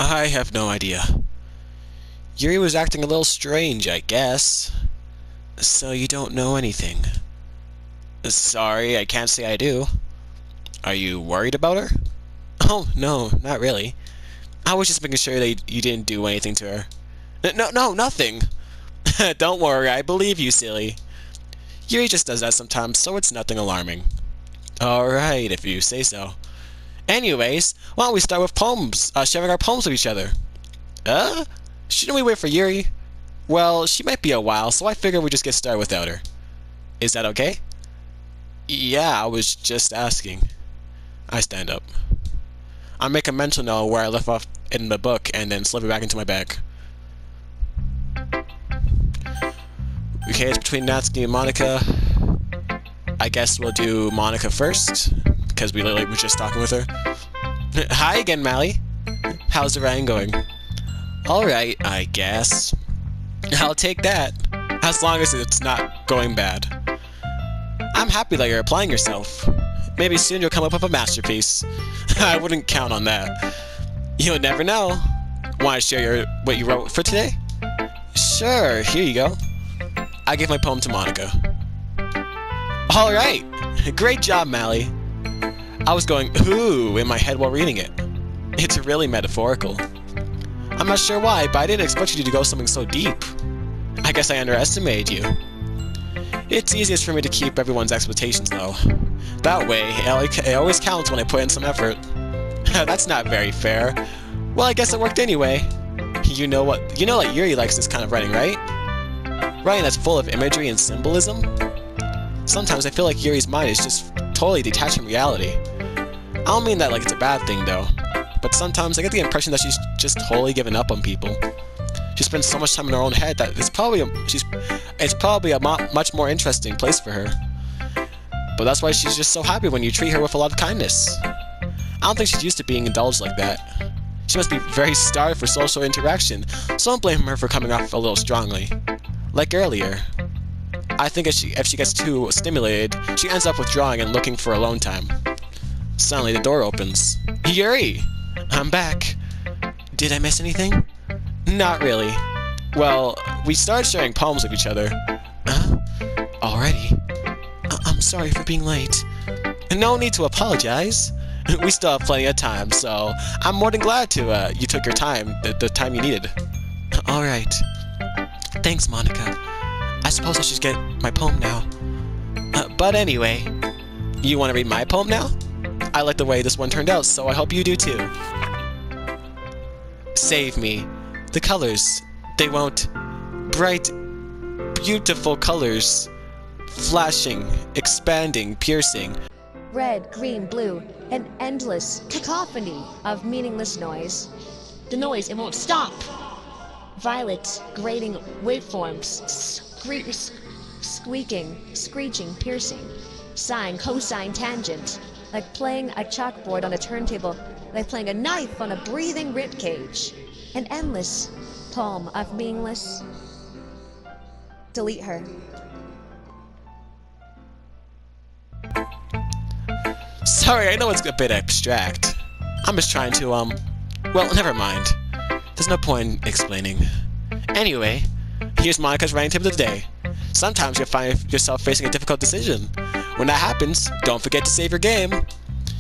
I have no idea. Yuri was acting a little strange, I guess. So you don't know anything? Sorry, I can't say I do. Are you worried about her? Oh, no, not really. I was just making sure that you didn't do anything to her. No, nothing. Don't worry, I believe you, silly. Yuri just does that sometimes, so it's nothing alarming. Alright, if you say so. Anyways, why don't we start with poems, sharing our poems with each other? Shouldn't we wait for Yuri? Well, she might be a while, so I figure we just get started without her. Is that okay? Yeah, I was just asking. I stand up. I make a mental note where I left off in the book and then slip it back into my bag. Okay, it's between Natsuki and Monica. I guess we'll do Monica first, because we literally were just talking with her. Hi again, Mally. How's the writing going? Alright, I guess. I'll take that, as long as it's not going bad. I'm happy that you're applying yourself. Maybe soon you'll come up with a masterpiece. I wouldn't count on that. You'll never know. Want to share what you wrote for today? Sure, here you go. I give my poem to Monica. Alright! Great job, Mally. I was going, ooh, in my head while reading it. It's really metaphorical. I'm not sure why, but I didn't expect you to go something so deep. I guess I underestimated you. It's easiest for me to keep everyone's expectations low. That way, it always counts when I put in some effort. That's not very fair. Well, I guess it worked anyway. You know that Yuri likes this kind of writing, right? Writing that's full of imagery and symbolism? Sometimes I feel like Yuri's mind is just totally detached from reality. I don't mean that like it's a bad thing, though. But sometimes I get the impression that she's just totally given up on people. She spends so much time in her own head that it's probably a much more interesting place for her. But that's why she's just so happy when you treat her with a lot of kindness. I don't think she's used to being indulged like that. She must be very starved for social interaction, so don't blame her for coming off a little strongly. Like earlier. I think if she gets too stimulated, she ends up withdrawing and looking for alone time. Suddenly the door opens. Yuri! I'm back. Did I miss anything? Not really. Well, we started sharing poems with each other. Huh? Already? I'm sorry for being late. No need to apologize. We still have plenty of time, so I'm more than glad to you took your time, the time you needed. Alright. Thanks, Monica. I suppose I should get my poem now. But anyway, you want to read my poem now? I like the way this one turned out, so I hope you do too. Save me. The colors, they won't. Bright, beautiful colors. Flashing, expanding, piercing. Red, green, blue, an endless cacophony of meaningless noise. The noise, it won't stop. Violet, grating waveforms, squeaking, screeching, piercing, sine, cosine, tangent, like playing a chalkboard on a turntable, like playing a knife on a breathing ribcage. An endless poem of meaningless. Delete her. Sorry, I know it's a bit abstract. I'm just trying to, well, never mind. There's no point in explaining. Anyway, here's Monica's writing tip of the day. Sometimes you'll find yourself facing a difficult decision. When that happens, don't forget to save your game.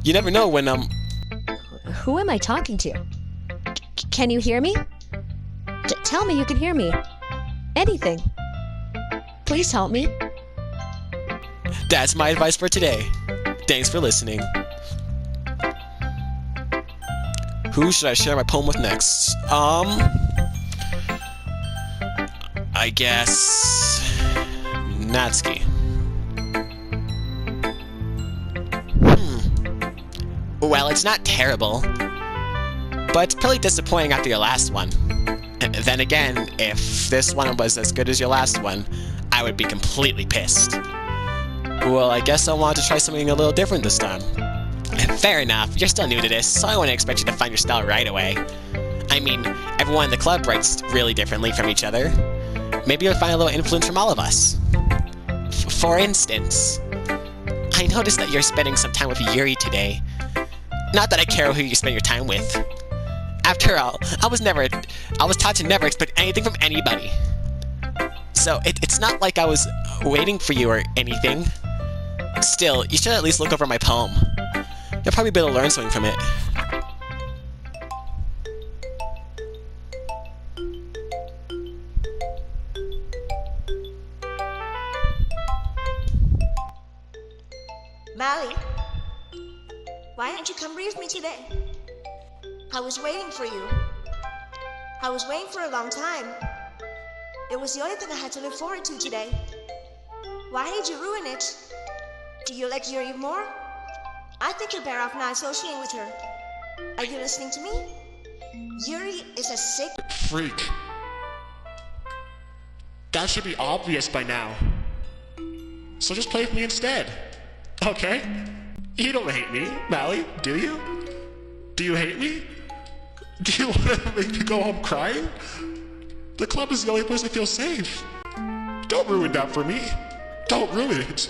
You never know when, Who am I talking to? Can you hear me? Tell me you can hear me. Anything. Please help me. That's my advice for today. Thanks for listening. Who should I share my poem with next? I guess Natsuki. Well, it's not terrible, but it's pretty disappointing after your last one. Then again, if this one was as good as your last one, I would be completely pissed. Well, I guess I wanted to try something a little different this time. Fair enough, you're still new to this, so I wouldn't expect you to find your style right away. I mean, everyone in the club writes really differently from each other. Maybe you'll find a little influence from all of us. For instance, I noticed that you're spending some time with Yuri today. Not that I care who you spend your time with. After all, I was taught to never expect anything from anybody. So it's not like I was waiting for you or anything. Still, you should at least look over my poem. You'll probably be able to learn something from it. Mally, why didn't you come read with me today? I was waiting for you. I was waiting for a long time. It was the only thing I had to look forward to today. Why did you ruin it? Do you like Yuri more? I think you're better off not associating with her. Are you listening to me? Yuri is a sick freak. That should be obvious by now. So just play with me instead. Okay? You don't hate me, Mally, do you? Do you hate me? Do you want to make me go home crying? The club is the only place I feel safe. Don't ruin that for me. Don't ruin it.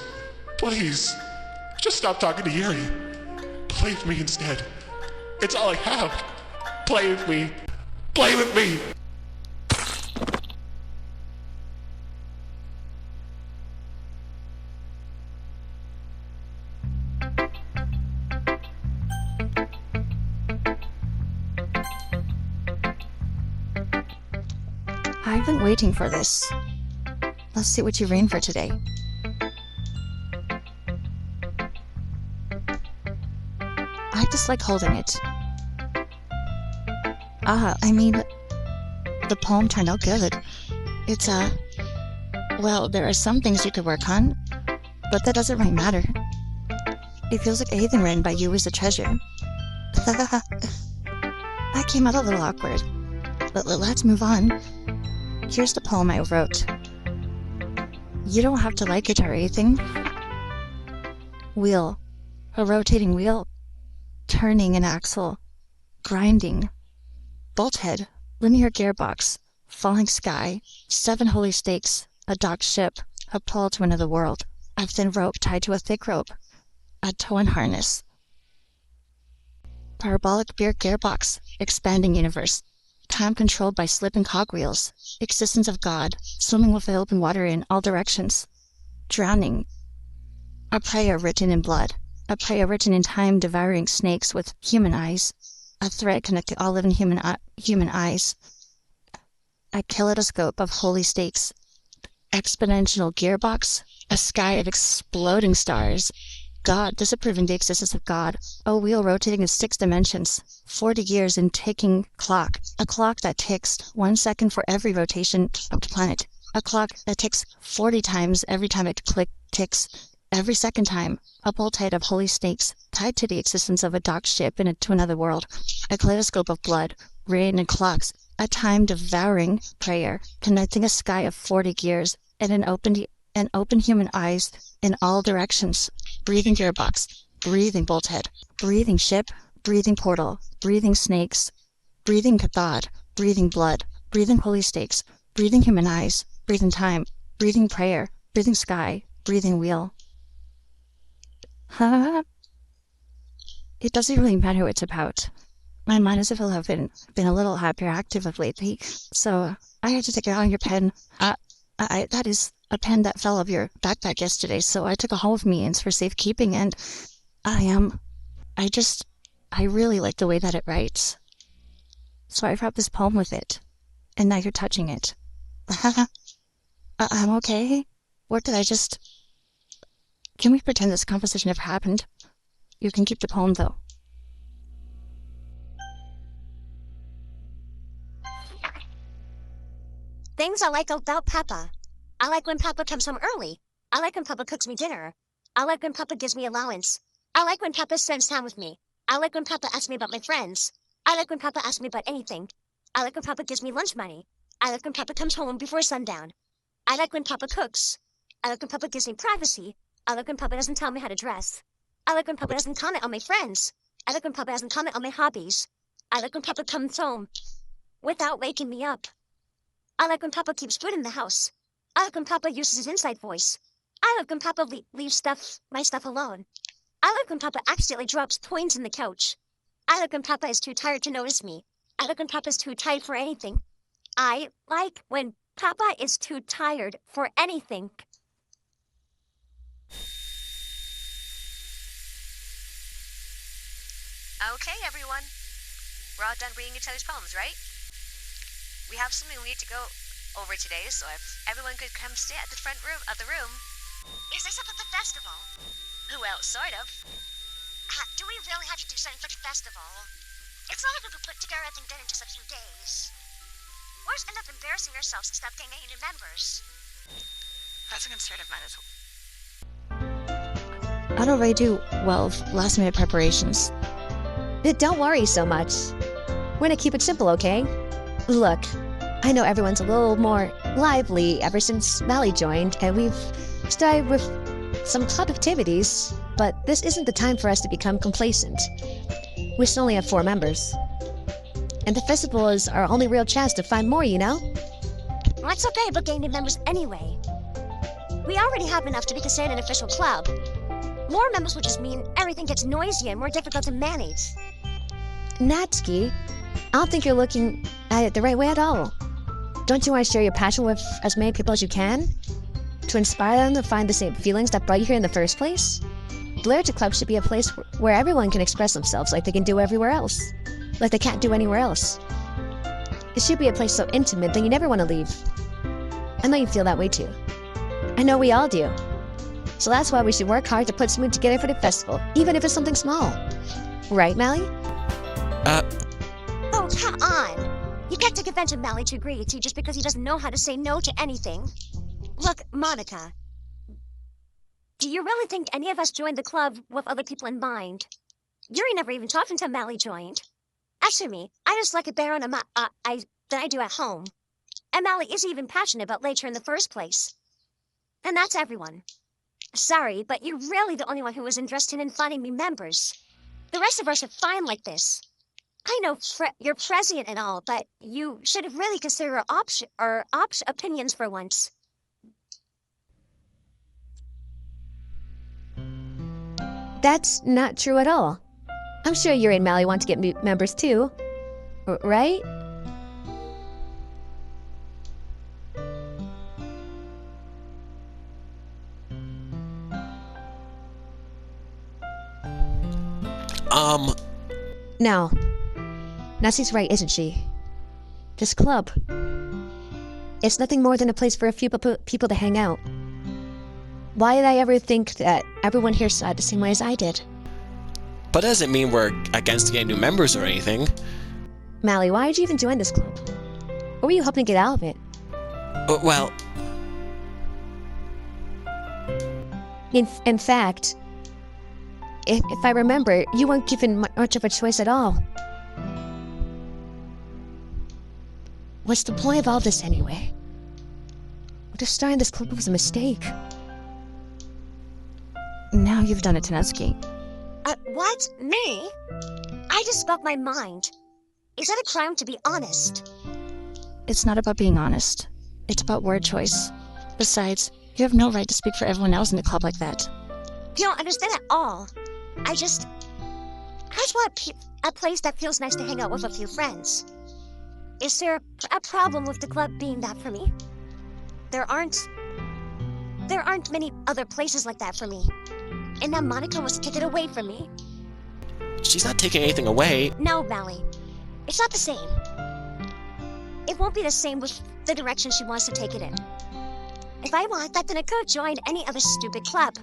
Please. Just stop talking to Yuri. Play with me instead. It's all I have. Play with me. Play with me! I've been waiting for this. Let's see what you read for today. I just like holding it. The poem turned out good. It's, well, there are some things you could work on, but that doesn't really matter. It feels like anything written by you is a treasure. That came out a little awkward, but let's move on. Here's the poem I wrote. You don't have to like it or anything. Wheel. A rotating wheel. Turning an axle. Grinding. Bolt head. Linear gearbox. Falling sky. 7 holy stakes. A docked ship. A pole to another world. A thin rope tied to a thick rope. A towing harness. Parabolic beer gearbox. Expanding universe. Time controlled by slipping cogwheels. Existence of God, swimming with open water in all directions. Drowning. A prayer written in blood. A prayer written in time devouring snakes with human eyes. A thread connecting all living human eyes. A kaleidoscope of holy stakes. Exponential gearbox. A sky of exploding stars. God, disapproving the existence of God. A wheel rotating in 6 dimensions. 40 years in ticking clock. A clock that ticks 1 second for every rotation of the planet. A clock that ticks 40 times every time it ticks. Every second time. A bolt head of holy snakes tied to the existence of a docked ship to another world. A kaleidoscope of blood, rain and clocks. A time-devouring prayer connecting a sky of 40 gears and an open human eyes in all directions. Breathing gearbox, breathing bolt head, breathing ship, breathing portal, breathing snakes, breathing God, breathing blood, breathing holy stakes, breathing human eyes, breathing time, breathing prayer, breathing sky, breathing wheel. It doesn't really matter what it's about. My mind as if I'll have been a little hyperactive of lately, so I had to take it out on your pen. That is a pen that fell off your backpack yesterday, so I took it home with me and it's for safekeeping, and I really like the way that it writes. So I wrote this poem with it, and now you're touching it. I'm okay? Or did I just... Can we pretend this conversation never happened? You can keep the poem, though. Things I like about Papa. I like when Papa comes home early. I like when Papa cooks me dinner. I like when Papa gives me allowance. I like when Papa spends time with me. I like when Papa asks me about my friends. I like when Papa asks me about anything. I like when Papa gives me lunch money. I like when Papa comes home before sundown. I like when Papa cooks. I like when Papa gives me privacy. I like when Papa doesn't tell me how to dress. I like when Papa doesn't comment on my friends. I like when Papa doesn't comment on my hobbies. I like when Papa comes home without waking me up. I like when Papa keeps food in the house. I like when Papa uses his inside voice. I like when Papa leaves my stuff alone. I like when Papa accidentally drops coins in the couch. I like when Papa is too tired to notice me. I like when Papa's too tired for anything. I like when Papa is too tired for anything. Okay, everyone. We're all done reading each other's poems, right? We have something we need to go over today, so if everyone could come stay at the front room of the room. Is this about the festival? Well, sort of. Do we really have to do something for the festival? It's not like we could put together everything done in just a few days. We'll just end up embarrassing ourselves and stop getting any new members. That's a conservative minded. I don't really do well with last-minute preparations. Don't worry so much. We're gonna keep it simple, okay? Look, I know everyone's a little more lively ever since Mally joined, and we've started with some club activities, but this isn't the time for us to become complacent. We still only have 4 members. And the festival is our only real chance to find more, you know? What's okay about getting new members anyway? We already have enough to be considered an official club. More members will just mean everything gets noisier and more difficult to manage. Natsuki, I don't think you're looking at it the right way at all. Don't you want to share your passion with as many people as you can? To inspire them to find the same feelings that brought you here in the first place? The Literature Club should be a place where everyone can express themselves like they can do everywhere else. Like they can't do anywhere else. It should be a place so intimate that you never want to leave. I know you feel that way too. I know we all do. So that's why we should work hard to put something together for the festival, even if it's something small. Right, Mally? Oh, come on! You can't take advantage of Mally to agree to just because he doesn't know how to say no to anything. Look, Monica. Do you really think any of us joined the club with other people in mind? Yuri never even talked until Mally joined. As for me, I just like it better than I do at home. And Mally isn't even passionate about literature in the first place. And that's everyone. Sorry, but you're really the only one who was interested in finding me members. The rest of us are fine like this. I know you're president and all, but you should have really considered our opinions for once. That's not true at all. I'm sure Yuri and Mally want to get members too. Right? Now, Natsuki's right, isn't she? This club, it's nothing more than a place for a few people to hang out. Why did I ever think that everyone here saw it the same way as I did? But that doesn't mean we're against getting new members or anything. Mally, why did you even join this club? What were you hoping to get out of it? Well... In fact, if I remember, you weren't given much of a choice at all. What's the point of all this anyway? Just starting this club was a mistake. Now you've done it to Natsuki. What? Me? I just spoke my mind. Is that a crime to be honest? It's not about being honest. It's about word choice. Besides, you have no right to speak for everyone else in the club like that. You don't understand at all. I just want a place that feels nice to hang out with a few friends. Is there a problem with the club being that for me? There aren't many other places like that for me. And now Monica wants to take it away from me. She's not taking anything away. No, Mally. It's not the same. It won't be the same with the direction she wants to take it in. If I want that, then I could have joined any other stupid club.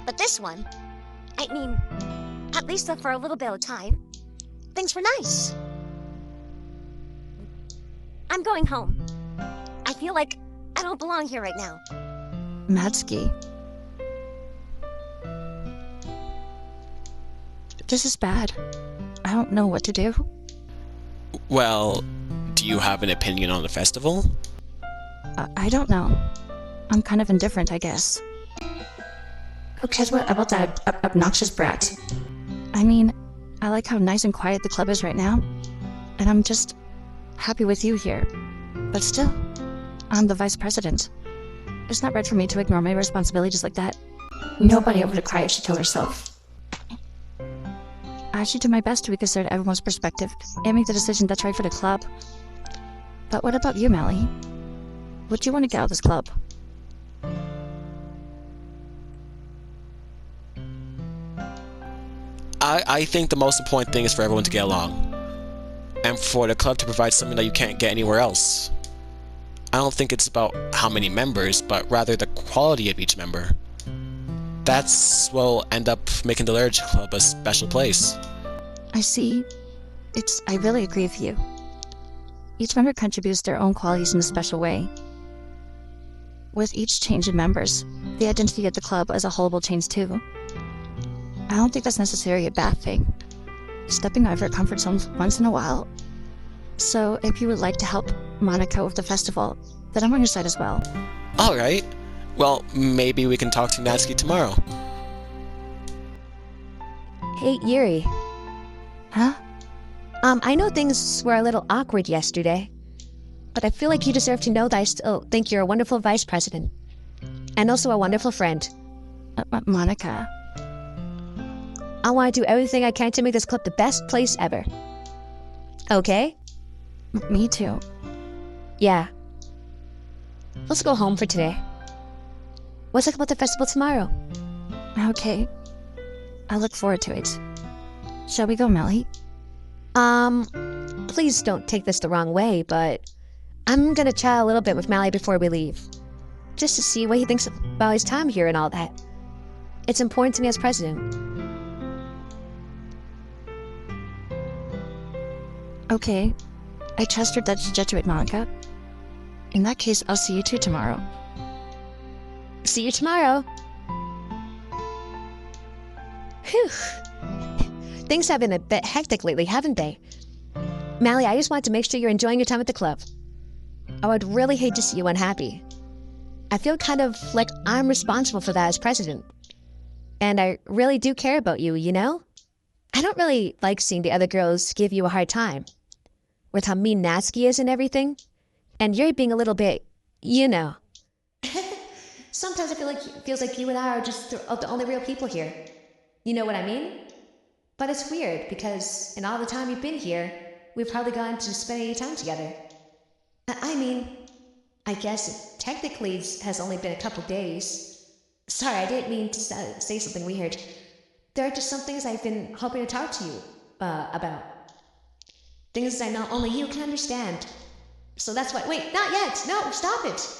But this one, I mean, at least for a little bit of time, things were nice. I'm going home. I feel like I don't belong here right now. Natsuki. This is bad. I don't know what to do. Well, do you have an opinion on the festival? I don't know. I'm kind of indifferent, I guess. Who cares about that obnoxious brat? I mean, I like how nice and quiet the club is right now. And I'm just happy with you here. But still, I'm the vice president. It's not right for me to ignore my responsibilities like that. Nobody ever would cry if she told herself. I should do my best to be consider everyone's perspective and make the decision that's right for the club. But what about you, Melly? What do you want to get out of this club? I think the most important thing is for everyone to get along. And for the club to provide something that you can't get anywhere else. I don't think it's about how many members, but rather the quality of each member. That's what will end up making the Literature Club a special place. I see. I really agree with you. Each member contributes their own qualities in a special way. With each change in members, the identity of the club as a whole will change too. I don't think that's necessarily a bad thing. Stepping out of your comfort zone once in a while. So if you would like to help Monica with the festival, then I'm on your side as well. Alright. Well, maybe we can talk to Natsuki tomorrow. Hey, Yuri. Huh? I know things were a little awkward yesterday, but I feel like you deserve to know that I still think you're a wonderful vice president. And also a wonderful friend. Monica. I want to do everything I can to make this club the best place ever. Okay? Me too. Yeah. Let's go home for today. Let's talk about the festival tomorrow. Okay. I look forward to it. Shall we go, Melly? Please don't take this the wrong way, but I'm gonna chat a little bit with Mally before we leave. Just to see what he thinks about his time here and all that. It's important to me as president. Okay. I trust your judgment, Monica. In that case, I'll see you two tomorrow. See you tomorrow. Whew. Things have been a bit hectic lately, haven't they? Mally, I just wanted to make sure you're enjoying your time at the club. I would really hate to see you unhappy. I feel kind of like I'm responsible for that as president. And I really do care about you, you know? I don't really like seeing the other girls give you a hard time. With how mean Natsuki is and everything. And you're being a little bit, you know. Sometimes I feels like you and I are just the only real people here. You know what I mean? But it's weird because in all the time you've been here, we've hardly gotten to spend any time together. I mean, I guess it technically has only been a couple days. Sorry, I didn't mean to say something weird. There are just some things I've been hoping to talk to you about. Things I know only you can understand. So that's why— wait, not yet! No, stop it!